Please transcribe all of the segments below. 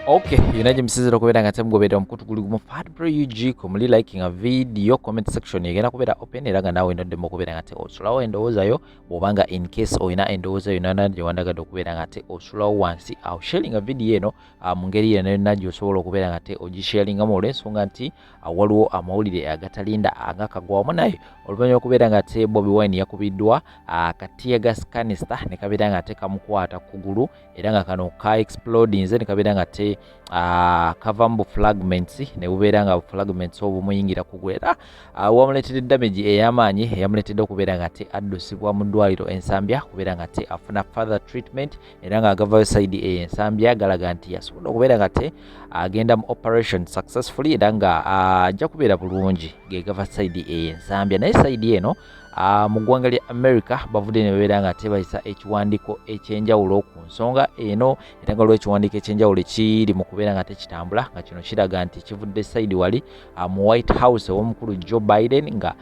Okay, yunaje msiziro kubera ngate mugobera omukutu guli mu Fatbro UG ko muli liking a video comment section yegena kubera open era nga nawe ndode mukubera ngate osulawo endowoozayo bobanga in case oyina endowooza yonana je wandaga okubera ngate osulawo wansi aw sharing a video eno mu ngeri yene najo osobola okubera ngate ogisharinga mu lensonga nti waliwo amawulire agatalinda agakagwamu naye oluvanyuma okubera ngate Bobi Wine yakubiddwa katiya gas canister ne kabera ngate kamukwata kugulu era nga kano ka explode nze ne kabera ngate kavambu fragments ne bubeera nga fragments obumuyingira kugwera wamuletedde damage eyamanyi yamuletedde okubeera nga te addusibwa mu ddwaliro ensambya kubeera nga te afuna further treatment era nga agavayo side ensambya galaga nti yasobola okubeera nga te agenda mu operation successfully era nga ajja kubeera bulungi gegava side ensambya naye side eno mu ggwanga lya America bavudde ne bebeera nga tebayisa ekiwandiiko ekyenjawulo ku nsonga eno era nga lw'ekiwandiiko ekyenjawulo kiri mu kubeera nga tekitambula nga kino kiraga nti kivudde side wali mu White House ow'omukulu Joe Biden nga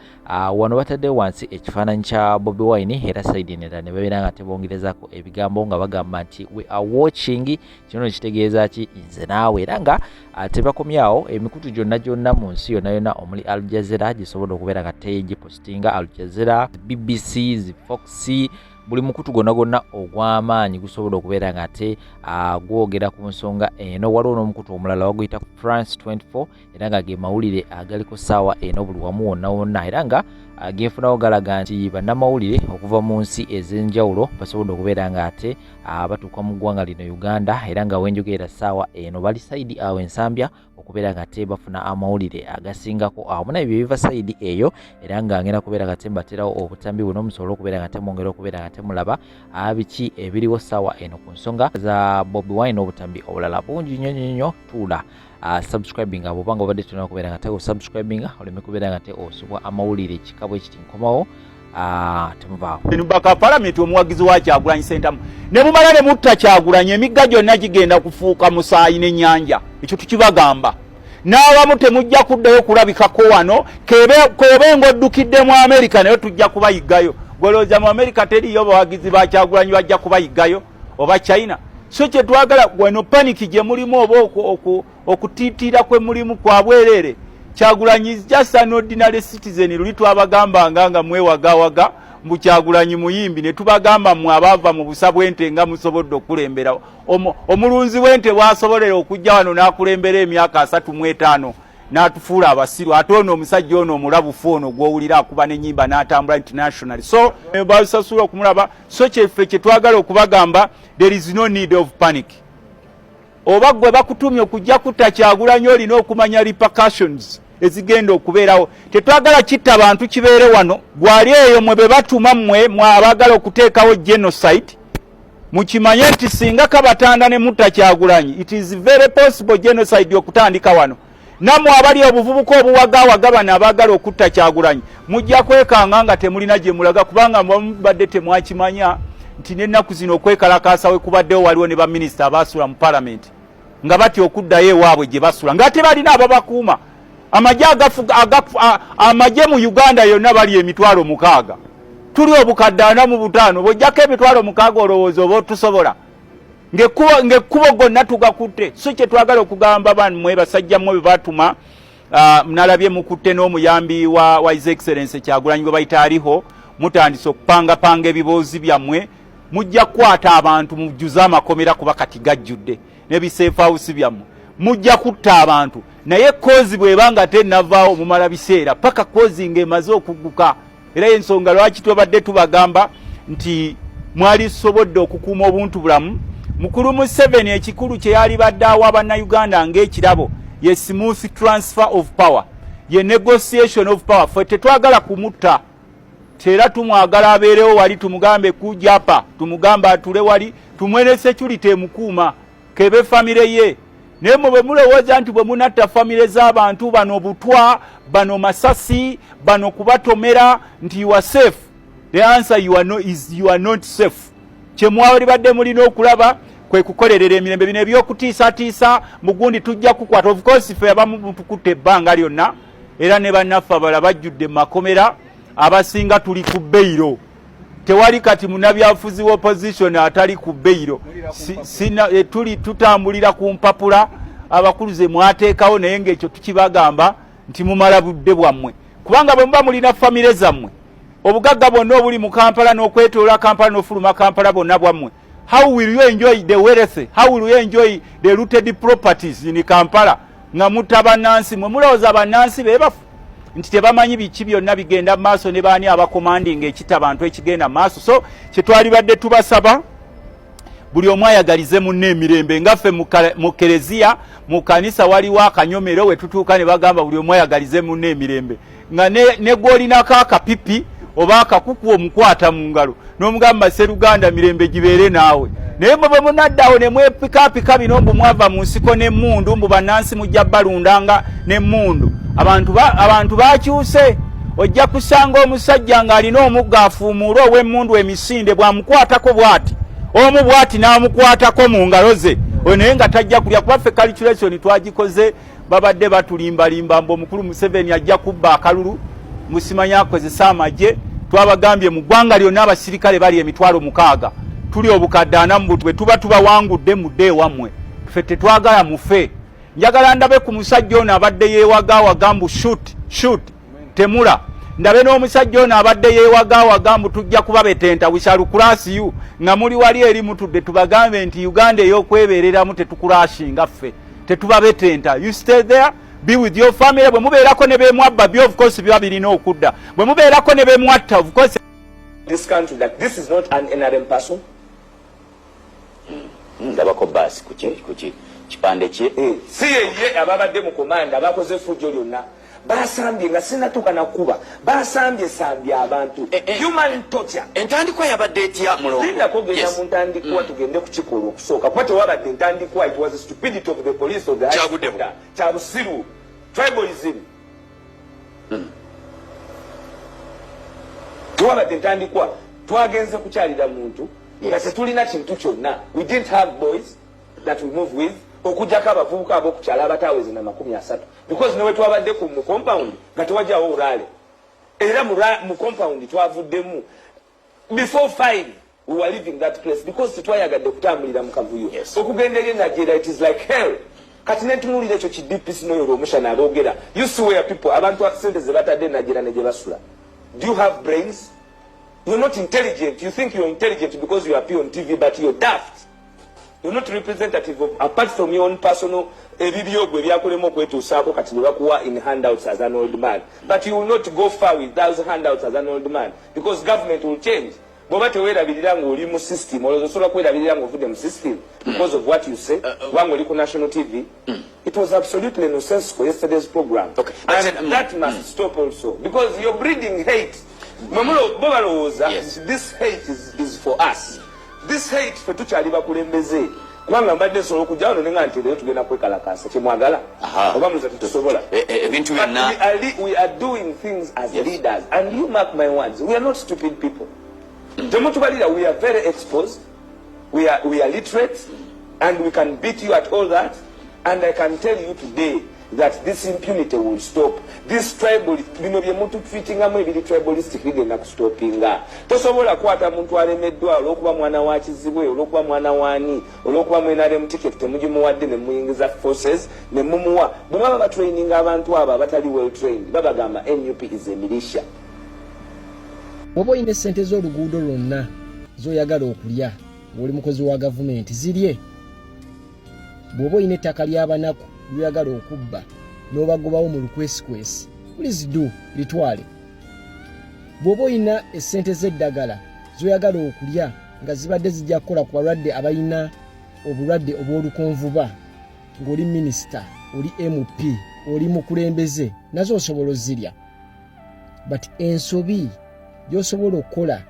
wano batadde wansi ekifaananyi kya Bobi Wine era side neta ne bebeera nga tebongerezaako ebigambo nga bagamba nti we are watching kino kitegeeza ki nze naawe era nga tebakomyawo emikutu gyonna mu nsi yonna omuli Al Jazeera gisobola okubeera nga tegipostinga Al Jazeera BBC, Fox, buli mukutu gonna ogw'amaanyi gusobola okubeera nga te gwogera ku nsonga eno. Waliwo n'omukutu omulala waguyita France 24 era nga ge mawulire agaliko ssaawa eno buli wamu wonna era nga genfunawo galaga nti bannamawulire okuva mu nsi ez'enjawulo basobola okubeera nga ate batuuka mu ggwanga lino Uganda era nga wenjogerera ssaawa eno bali saidi awo ensambya okubeera nga te bafuna amawulire agasingako awo muna ebyo biva saidi eyo era nga ngenda kubeera nga te mbaterawo obutambi buno musobola okubeera nga te mwongera okubeera nga te mulaba biki ebiriwo ssaawa eno ku nsonga za Bobi Wine obutambi obulala bungi nnyo tuula subscribing abo banga obadde tulina okubeera nga te subscribing oleme kubeera nga te osubwa amawulire kikabwe kiti nkomawo temuvaawo Nubaka Parliament omuwagizi wa Kyagulanyi Ssentamu ne mumala ne mutta Kyagulanyi emigga gyonna gigenda kufuuka musaayi n'ennyanja ekyo tukibagamba n'awamu temujja kuddayo kulabikako wano kebe ng'oddukidde mu America nayo tujja kubayiggayo golooza mu America teriyo bawagizi ba Kyagulanyi bajja kubayiggayo oba China so kye twagala wano panic gye mulimu oba okutiitira kwe mulimu kwa bwerere Kyagulanyi is just an ordinary citizen luli twabagambanga nga mwewagawaga mu Kyagulanyi muyimbi ne tubagamba mwe abava mu busabwente nga musobodde okulembera omulunzi wente bwasobolera okujja wano n'akulembera emyaka 35 n'atufuula abasiru ate ono omusajja ono omulabufu ono gw'owulira akuba n'ennyimba n'atambula international so basasula okumulaba so kyeffe kye twagala okubagamba there is no need of panic oba gwe bakutumye okujja kutta Kyagulanyi olina okumanya repercussions ezigenda okubeerawo tetwagala kitta abantu kibeere wano gwali eyo mwe be batuma mmwe abagala okuteekawo genocide mukimanye nti singa kabatanda ne mutta Kyagulanyi it is very possible genocide okutandika wano namwe abali obuvubuka obuwagawaga bano abagala okutta Kyagulanyi mujja kwekanga nga temulina gye mulaga kubanga mubadde temwakimanya nti n'ennaku zino okwekalakaasa we kubaddewo waliwo ne baminisita abaasula mu Parliament nga bati okuddayo ewaabwe gye basula nga tebalina ababakuuma amagye mu Uganda yonna bali emitwalo 6 tuli obukadde 45 bw'ojjako emitwalo 6 olowooza oba tusobola ng'ekkubo gonna tugakutte so kye twagala okugamba bammwe basajja mmwe be batuma nalabye mukutte n'omuyambi wa His Excellency Kyagulanyi gwe bayita aliho mutandise okupangapanga ebiboozi byammwe mujja kukwata abantu mujjuze amakomera kuba kati gajjudde n'ebiseefu house byammwe mujja kutta abantu naye kozi bwebanga tennavaawo mumala biseera paka kozi ng'emaze okugguka era ensonga lwaki twabadde tubagamba nti mwali sobodde okukuuma obuntu bulamu mukulu Museveni ekikulu kye yali badde awa bannayuganda ng'ekirabo ye smooth transfer of power ye negotiation of power ffe tetwagala kumutta tera tumwagala abeerewo wali tumugambe kujapa tumugamba atule wali tumwene security emukuuma kebe famire ye naye mwe mulowooza nti bwe munatta famire z'abantu bano butwa bano masasi bano kubatomera nti you are safe the answer you are not safe kye mwali badde mulina okulaba kwe kukolerera emirembe bino ebyokutiisatiisa mugundi tujja kukwata of course ffe abamu tukutte ebbanga lyonna era ne bannaffe abala bajjudde mu makomera abasinga tuli ku bbeiro tewali kati munabyafuzi wa opposition atali ku bbeiro tuli tutambulira ku mpapula abakuluze mwateekawo naye ng'ekyo tukibagamba nti mumala budde bwammwe kubanga bwe muba mulina famire zammwe obugagga bwonna obuli mu Kampala n'okwetoola Kampala n'ofuluma Kampala bonna bwammwe how will you enjoy the wealth, how will you enjoy the rooted properties in Kampala nga mutaba Nansi mwe mulowooza bannansi beebafu nti tebamanyi biki byonna bigenda maaso ne baani abakomandinga ekitabantu ekigenda maaso so kyetwalibadde tubasaba buli omu ayagalize munne emirembe ngaffe mu Kereziya mu kanisa waliwo akanyomero we tutuuka ne bagamba buli omu ayagalize munne emirembe nga ne gw'olinako akapipi oba akakuku omukwata mu ngalo n'omugamba Sseruganda mirembe gibeere naawe naye mwe bwe munaddawo ne mwepikaapika bino mbu mwava mu nsiko n'emmundu mbu bannansi mujja balundanga n'emmundu abantu bakyuse ojja kusanga omusajja ng'alina omugga afuumuula ow'emmundu emisinde bw'amukwatako bw'ati omu bw'ati n'amukwatako mu ngalo ze naye nga tajja kulya kuba ffe calculation twagikoze babadde batulimbalimba mbu omukulu Museveni ajja kubba akalulu musimanya akozesa amagye twabagambye mu ggwanga lyonna abasirikale bali 60,000 tuli obukadde 40 mu butwe tuba tubawangudde mudde ewammwe ffe tetwagala mufe njagala ndabe ku musajja ono abadde yeewagaawaga mbu shoot temula ndabe n'omusajja ono abadde yeewagaawaga mbu tujja kubabetenta we shall crush you nga muli wali eri mutudde tubagambe nti Uganda ey'okwebeereramu tetukurashinga ffe tetubabetenta you stay there be with your family bwe mubeerako ne beemwabba byo of course biba birina okudda bwe mubeerako ne beemwatta of course this country that this is not an NRM person ndabako basi kuki kipande kye si ye ababadde mu komanda bakoze fujjo lyonna basambye nga sinatuuka nakuba basambye abantu human torture entandikwa yabadde etya mulongo lindako genda mu ntandikwa tugende ku kikolo okusooka kuba tewabadde ntandikwa it was the stupidity of the police of the kyabusiru tribalism tewabadde ntandikwa twagenze kukyalira muntu nga tetulina kintu kyonna we didn't have boys that we move with okujjako abavubuka ab'okukyala abatawezi na 30 because newe twabadde mu compound nga tewajjawo olale era mu compound twavuddemu before 5 we were leaving that place because titwayagadde kutambulira mu kavuyo okugenda eri Nigeria it is like hell kati netunuulira ekyo kidipisi noyo lwomushana aboogera you swear people abantu sente ze batadde Nigeria ne gye basula do you have brains you're not intelligent you think you're intelligent because you appear on TV but you're daft. You're not representative of, apart from your own personal ebibyo gwe byakolemu okwetuusaako kati bakuwa in handouts as an old man. But you will not go far with those handouts as an old man because government will change. Bw'oba teweerabirira ng'oli mu system olowooza osobola kwerabirira ng'ovudde mu system because of what you say kubanga oli ku national TV. It was absolutely nonsensical yesterday's program. Okay. And that must stop also because you're breeding hate. Bo balowooza this hate is for us. This hate fe tukyali bakulembeze kubanga mbadde nsobola okujja wano nenga nti leero tugenda kwekalakasa kyemwagala oba muza tetusobola ebintu byonna we are doing things as leaders and you mark my words we are not stupid people temutubalira we are very exposed we are literate and we can beat you at all that and I can tell you today that this impunity will stop. This tribal, bino bye muntu treatingamu ebiri tribalistic bigenda kustopinga. Tosobola kwata muntu alemeddwa olwokuba mwana wa kizibwe, olwokuba mwana wani, olwokuba mwenale ticket temugimuwadde ne muyingiza forces ne mumuwa. Bwaba ba training abantu aba batali well trained. Babagamba NUP is a militia. Bwoba oyina ssente z'oluguudo lwonna z'oyagala okulya ng'oli mukozi wa gavumenti zirye. Bwoba oyina ettaka ly'abanaku luyagala okubba n'obagobawo mu lukwesikwesi pulizidu litwale. Bw'oba oyina essente z'eddagala z'oyagala okulya nga zibadde zijja kukola ku balwadde abalina obulwadde obw'olukonvuba ng'oli minisita oli MP oli mukulembeze nazo osobola ozirya but ensobi gy'osobola okukola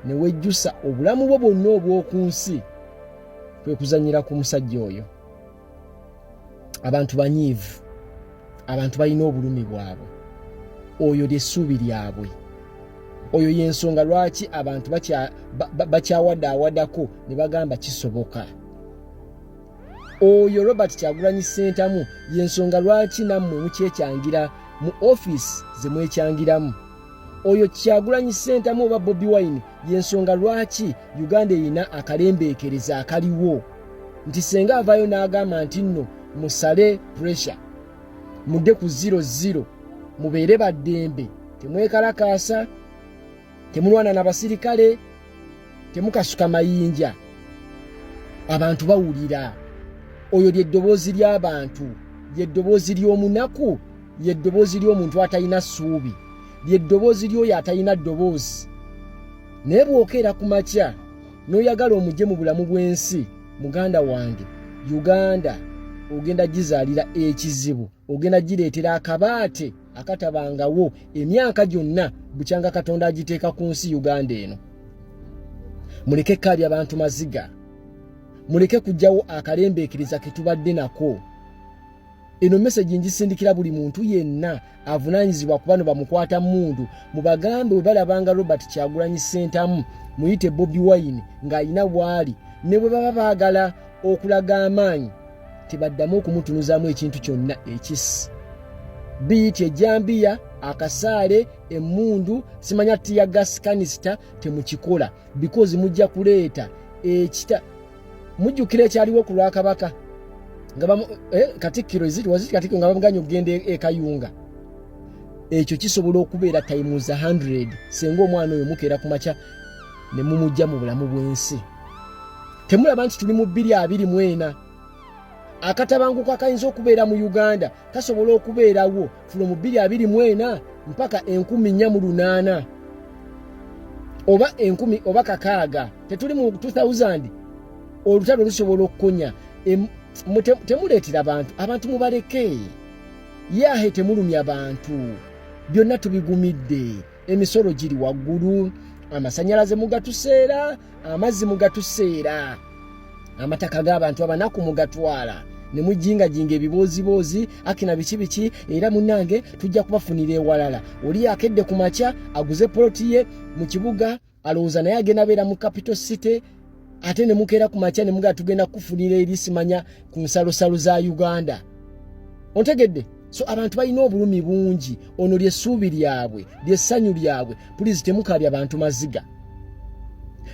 ne wejjusa obulamu bwo bwonna obw'oku nsi kwe kuzanyira ku musajja oyo. Abantu banyiivu, abantu balina obulumi bwabwe, oyo ly'essuubi lyabwe, oyo y'ensonga lwaki abantu bakyawaddawadako ne bagamba kisoboka. Oyo Robert Kyagulanyi Ssentamu y'ensonga lwaki nammwe mukyekyangira mu office ze mwekyangiramu. oyo Kyagulanyi Ssentamu oba Bobi Wine yensonga lwaki Uganda erina akalembeekereza akaliwo nti senga avayo n'agamba nti nno musale pressure mudde ku 00 mubeere baddembe temwekalakaasa temulwana n'abasirikale temukasuka mayinja abantu bawulira oyo ly'eddoboozi ly'abantu ly'eddoboozi ly'omunaku ly'eddoboozi ly'omuntu atalina ssuubi ly'eddoboozi ly'oyo atalina ddoboozi naye bw'okeera ku makya n'oyagala omugye mu bulamu bw'ensi muganda wange Uganda ogenda gizaalira ekizibu ogenda gireetera akabaate akatabangawo emyaka gyonna bukyanga Katonda agiteeka ku nsi Uganda eno muleke kali abantu maziga muleke kujjawo akalembeekeriza ke tubadde nako eno message ngisindikira buli muntu yenna avunaanyizibwa ku bano bamukwata mundu mubagambe bwe balabanga Robert Kyagulanyi Ssentamu muyite Bobi Wine ng'alina bwali ne bwe baba baagala okulaga amaanyi tebaddamu okumutunuzaamu ekintu kyonna ekisi biiti ejambiya akasaale emmundu simanya tiya gas canister temukikola because mujja kuleeta ekita mujjukira ekyaliwo ku Lwakabaka nga Katikkiro waziti Katikkiro nga bamuganya okugenda Kayunga ekyo kisobola okubeera times 100 senga omwana oyo mukeera ku makya ne mumujja mu bulamu bw'ensi temulaba nti tuli mu 2024 akatabanguko akayinza okubeera mu Uganda kasobola okubeerawo from 2024 mpaka 1408 oba 10 oba kakaaga tetuli mu 2000 olutalo lusobola okukonya temuleetera abantu mubaleke yahe temulumya abantu byonna tubigumidde emisolo giri waggulu amasanyalaze mugatuseera amazzi mugatuseera amataka g'abantu abanaku mugatwala ne mujingajinga ebiboozibozi akina biki era munnange tujja kubafunira ewalala oli akedde ku makya aguze poloti ye mu kibuga alowooza naye agenda beera mu capital city ate ne mukeera ku makya ne muga tugenda kufunira erisimanya ku nsalosalo za Uganda ontegedde so abantu balina obulumi bungi ono lyessuubi lyabwe lyessanyu lyabwe please temukabya abantu maziga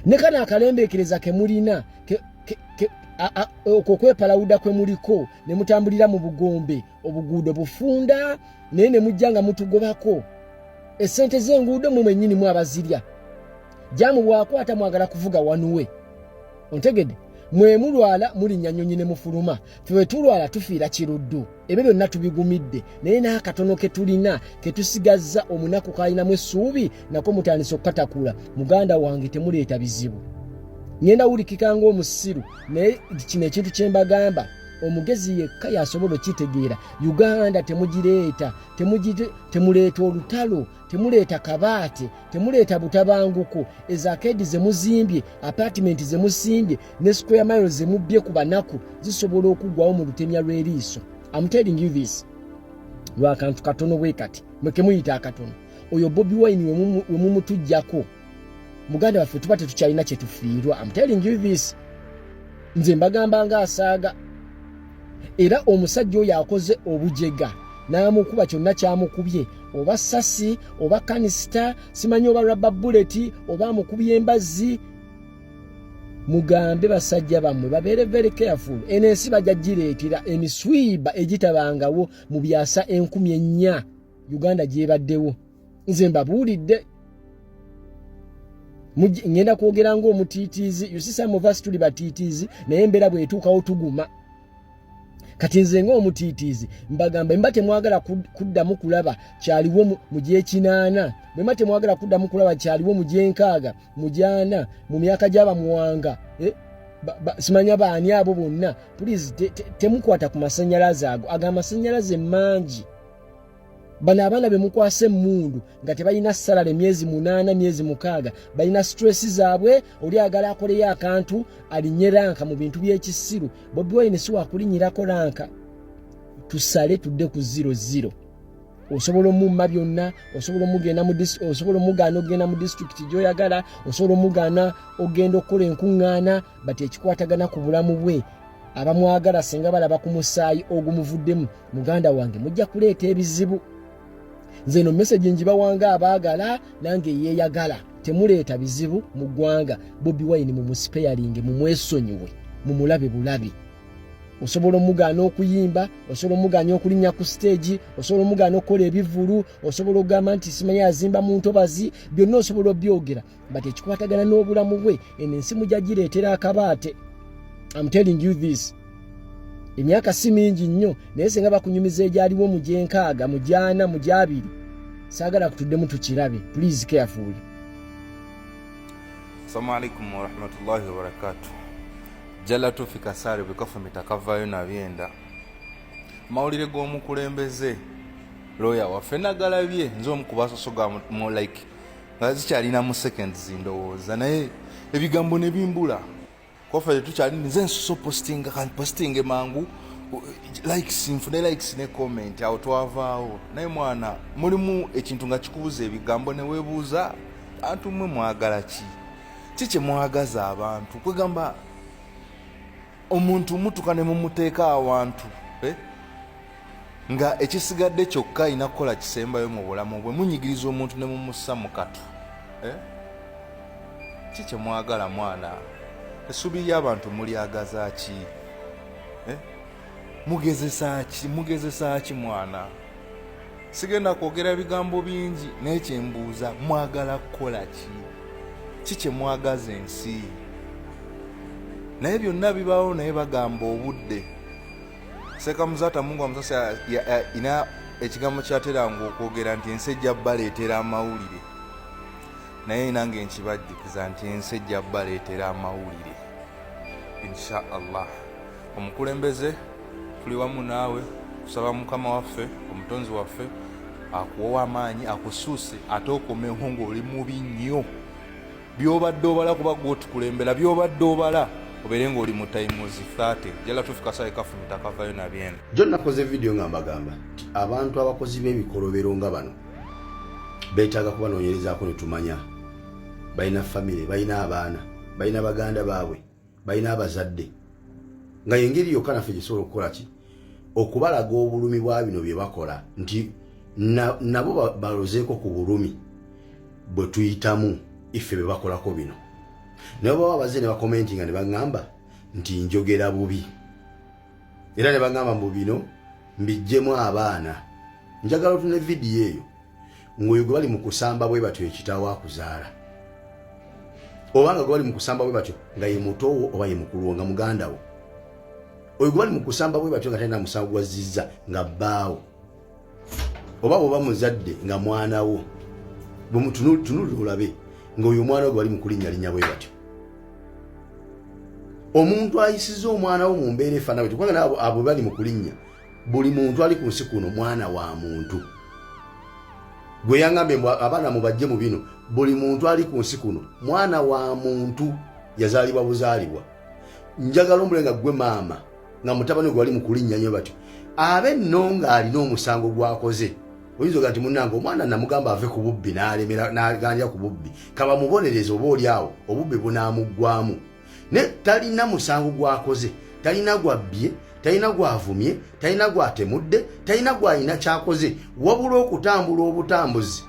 ne kana akalembeekereza ke mulina okwepalawuda kwe muliko ne mutambulira mu bugombe obuguudo bufunda naye ne mujja nga mutugobako essente z'enguudo mu mwennyini mu abazirya jamu bwakwata mwagala kuvuga wanuwe ontegedde mwe mulwala mulinnya nnyonyi ne mufuluma ffe tulwala tufiira kiruddu ebyo byonna tubigumidde naye n'akatono ke tulina ke tusigazza omunaku kaalinamu essuubi nako mutandise okukatakula muganda wange temuleeta bizibu ngenda wulikika ng'omusiru naye kino ekintu kye mbagamba omugezi yekka yasobola okitegeera Uganda temugireeta temuleeta olutalo temuleeta kabaate temuleeta butabanguko ezakedi ze muzimbye apartment ze musimbye ne square mile ze mubbye ku banaku zisobola okuggwawo mu lutemya lw'eriiso. I'm telling you this lwakantu katono bwe kati mweke muyita akatono oyo Bobi Wine we mumutujjako muganda waffe tuba tetukyalina kye tufiirwa. I'm telling you this nze mbagamba nga asaaga era omusajja oyo akoze obujega n'amukuba kyonna kyamukubye oba sasi oba kanisita simanyi oba rubber bullet oba amukubye embazzi mugambe basajja bammwe babeere very careful. Enensi bajja gireetera emiswiba egitabangawo mu byasa 14,000 Uganda gyebaddewo. Nze mbabuulidde ngenda kwogera ng'omutiitiizi you see some of us tuli batiitiizi naye embeera bw'etuukawo tuguma kati nze ng'omutiitiizi mbagamba mba temwagala kuddamu kulaba kyaliwo mu gy'ekinaana bwe temwagala kuddamu kulaba kyaliwo mu gy'enkaaga mu gyana mu myaka gy'abamuwanga simanya baani abo bonna please temukwata ku masannyalaze ago amasannyalaze mangi bano abaana be mukwase emmundu nga tebalina salale emyezi 8 emyezi 6 balina stress zaabwe oli agala akoleyo akantu alinye ranka mu bintu by'ekisiru. Bobi Wine si wakulinyirako ranka tusale tudde ku 00 osobola omumma byonna osobola omugaana ogenda mu district gy'oyagala osobola omugaana ogenda okukola enkuŋŋaana bati ekikwatagana ku bulamu bwe abamwagala singa balaba ku musaayi ogumuvuddemu muganda wange mujja kuleeta ebizibu. nze no message njibawanga abaagala nange yeeyagala temuleeta bizibu mu ggwanga. Bobi Wine mu musparing mu mwesonyiwe mu mulabe bulabe. Osobola omugaana okuyimba, osobola omugaana okulinnya ku stage, osobola omugaana okukola ebivulu, osobola okugamba nti simanyi azimba mu ntobazi, byonna osobola obyogera, but ekikwatagana n'obulamu bwe eno ensi mujja gireetera akabaate. I'm telling you this. Emyaka si mingi nnyo naye singa bakunyumiza egyaliwo mu gyenkaaga mu gyana mu gyabiri saagala kutuddemu tukirabe. Please careful. Assalamu alaikum wa rahmatullahi wa barakatuh. Jala tufika sare bikafu mitakavayo na byenda. Mawulire g'omukulembeze lawyer waffe nagalabye nze omukubasosoga mu like ngazikyalina mu seconds ndowooza naye ebigambo ne bimbula. Kofa tukyali nze nsoso posting kan posting mangu likes nfune likes ne comment awo twavaawo naye mwana mulimu ekintu nga kikubuza ebigambo ne weebuuza antu mmwe mwagala ki kiki mwagaza abantu kwegamba omuntu mutuka ne mumuteeka awantu nga ekisigadde kyokka inakola kisembayo mu bulamu bwe munyigiriza omuntu ne mumussa mu katu kiki mwagala mwana essubi y'abantu mulyagaza ki mugezesa ki mwana sigenda kwogera ebigambo bingi naye kyembuuza mwagala kukola ki kiki mwagaza ensi naye byonna bibaawo naye bagamba obudde seka muzata mungu amusasa ina ekigambo kyateranga okwogera nti ensi ejja baleetera amawulire naye nange nkibajjukiza nti ensi ejja baleetera amawulire insha Allah. Omukulembeze tuli wamu naawe kusaba mukama waffe omutonzi waffe akuwa amaanyi akusuuse ate okomeho ng'oli mubi nnyo byobadde obala kuba gw'otukulembera byobadde obala obeere ng'oli mu times 30 jala tufika saa ekafu mitakavayo na byenda. John nakoze video nga mbagamba abantu abakozi b'ebikolobero nga bano beetaaga kubanoonyerezaako ne tumanya balina famire, balina abaana, balina baganda baabwe, balina abazadde nga yengeri yokka naffe gisobola okukola ki okubalaga obulumi bwa bino bye bakola nti nabo balozeeko ku bulumi bwe tuyitamu ife be bakolako bino. Naye baba baze ne bakomenti nga ne baŋŋamba nti njogera bubi era ne baŋŋamba mbu bino mbijjemu abaana. Njagala otune vidiyo eyo ng'oyo gwe bali mu kusamba bwe batyo ekitaawo akuzaala obanga gwe bali mu kusamba bwe batyo nga ye mutowo oba ye mukulu nga muganda wo. Oyo gwe bali mu kusamba bwe batyo nga talina musango gwazizza nga bbaawo oba bw'oba muzadde nga mwana wo bwemutunulira olabe ng'oyo omwana gwe bali mu kulinnyalinnya bwe batyo. Omuntu ayisiza omwana wo mu mbeera efaana bwe kubanga nabo abo bali mu kulinnya buli muntu ali ku nsi kuno mwana wa muntu. Gwe yangambe abaana mubajje mu bino buli muntu ali ku nsi kuno mwana wa muntu yazaalibwa buzaalibwa. Njagala omulenga gwe maama nga mutabani gwe ali mu kulinnya nnyo batyo abe nno ng'alina omusango gwakoze oyinza oga nti munnange omwana namugamba ave ku bubbi n'alemera n'aganja ku bubbi kaba mubonereza oba oli awo obubbi bunaamuggwamu ne talina musango gwakoze talina gwabbye talina gwavumye talina gwatemudde talina gwalina kyakoze wabula okutambula obutambuzi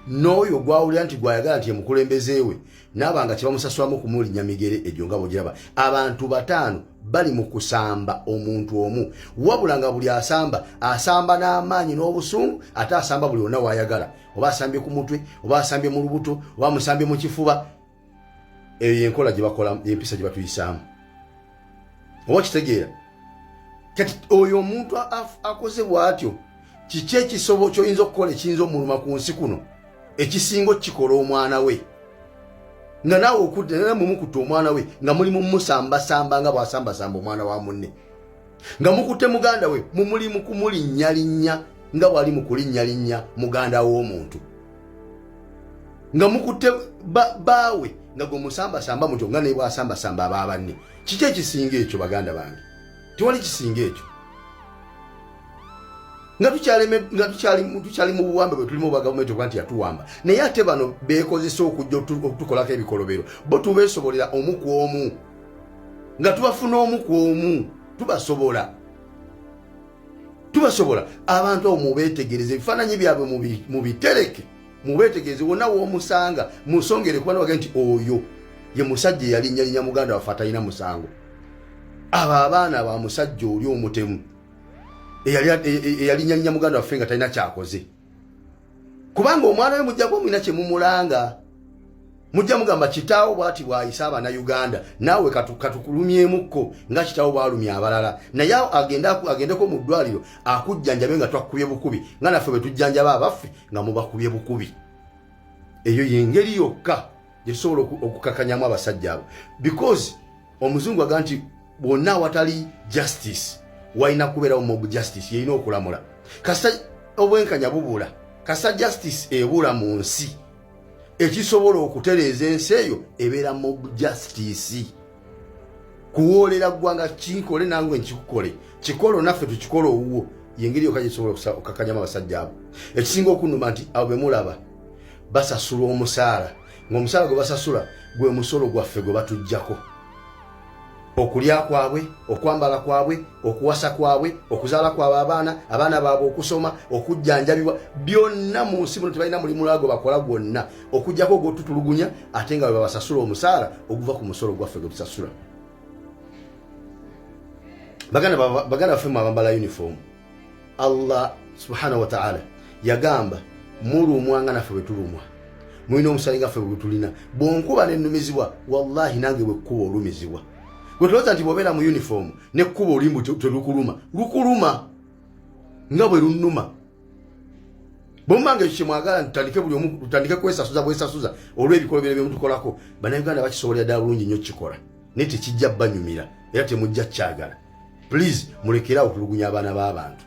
n'oyo gwawulira nti gwayagala nti emukulembezeewe n'abanga kyebamusasulamu kumulinnya migere egyo nga bwogiraba. Abantu 5 bali mu kusamba omuntu omu wabula nga buli asamba n'amaanyi n'obusungu ate asamba buli wonna wayagala oba asambye ku mutwe oba asambye mu lubuto oba musambye mu kifuba. Eyo yenkola gye bakola empisa gye batuyisaamu oba kitegeera. Kati oyo omuntu akoze bw'atyo kiki ekisobo ky'oyinza okukola ekiyinza omuluma ku nsi kuno ekisinga kikola omwana we nga naawe okudde nera mumukutta omwana we nga muli mumusambasamba nga bw'asambasamba omwana wa munne nga mukutte muganda we mumuli mu kumulinnyalinnya nga bw'ali mu kulinnyalinnya muganda w'omuntu nga mukutte baawe nga gwe musambasamba mutyo nga naye bw'asambasamba abaabanne. Kiki ekisinga ekyo baganda bange? Tewali kisinga ekyo. Nga tukyali mu buwambe bwe tulimu bagavumenti okuba nti yatuwamba naye ate bano beekozesa okujja okutukolako ebikolobero bo tubeesobolera omu ku omu nga tubafuna omu ku omu tubasobola. tubasobola abantu abo mubetegereze ebifaananyi byabwe mubitereke mubetegereze wonna w'omusanga musongere kuba nabaga nti oyo ye musajja eyalinnyalinnya muganda waffe atalina musango abo abaana ba musajja oli omutemu eyalinnyalinnya muganda waffe nga talina kyakoze kubanga omwana we mujja kuba mulina kyemumulanga mujja mugamba kitaawo bwati bwayisa Abannayuganda naawe katukulumyemukko nga kitaawo bwalumya abalala naye agendeko mu ddwaliro akujjanjabe nga twakubye bukubi nga naffe bwe tujjanjaba abaffe nga mubakubye bukubi. Eyo yengeri yokka gyesobola okukakanyamu abasajja abo because omuzungu aga nti bwonna watali justice walina kubeerawo mob justice yeyina okulamula kasa obwenkanya bubula kasa justice ebula mu nsi ekisobola okutereeza ensi eyo ebeera mob justice kuwoolera ggwanga kikole nange nkikukole kikolo naffe tukikole owuwo yengeri yokka gyesobola okukakanyamu abasajja abo. Ekisinga okunuma nti abo bemulaba basasula omusaala ng'omusaala gwe basasula gwe musolo gwaffe gwe batujjako okulya kwabwe okwambala kwabwe okuwasa kwabwe okuzaala kwabwe abaana baabwe okusoma okujjanjabibwa byonna mu nsi muno tebalina mulimu lwago bakola gwonna okujjako gwotutulugunya ate nga bwe babasasula omusaala oguva ku musolo gwaffe gwe tusasula. Baganda baffe mu abambala uniform Allah subhanahu wa ta'ala yagamba mulumwa nga naffe bwe tulumwa mulina omusale nga ffe bwe tulina bwonkuba nennumizibwa wallahi nange bwe kkuba olumizibwa gwe tulowooza nti bw'obeera mu uniform nekkuba olimbu telukuluma lukuluma nga bwe lunnuma bwomubanga ekyo kyemwagala ntutandike buli omu tutandike kwesasuza bwesasuza olw'ebikolwa bino byemutukolako bannayuganda bakisobolera ddala bulungi nnyo kikola naye tekijja banyumira era temujja kyagala. Please mulekerawo okulugunya abaana b'abantu.